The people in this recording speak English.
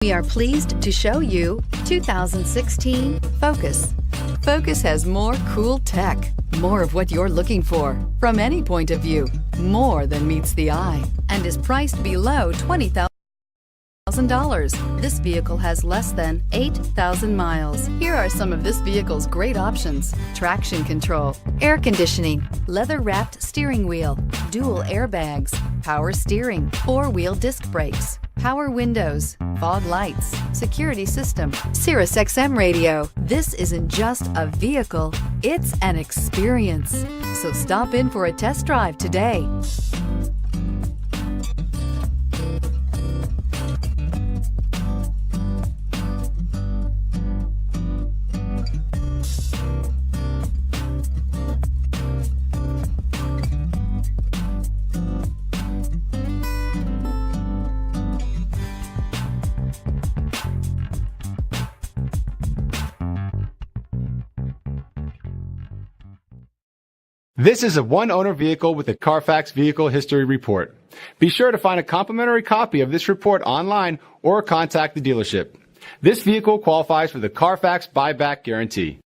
We are pleased to show you 2016 Focus. Focus has more cool tech, more of what you're looking for from any point of view, more than meets the eye, and is priced below $20,000. This vehicle has less than 8,000 miles. Here are some of this vehicle's great options: traction control, air conditioning, leather-wrapped steering wheel, dual airbags, power steering, four-wheel disc brakes, power windows, fog lights, security system, Sirius XM radio. This isn't just a vehicle, it's an experience. So stop in for a test drive today. This is a one-owner vehicle with a Carfax Vehicle History Report. Be sure to find a complimentary copy of this report online or contact the dealership. This vehicle qualifies for the Carfax Buyback Guarantee.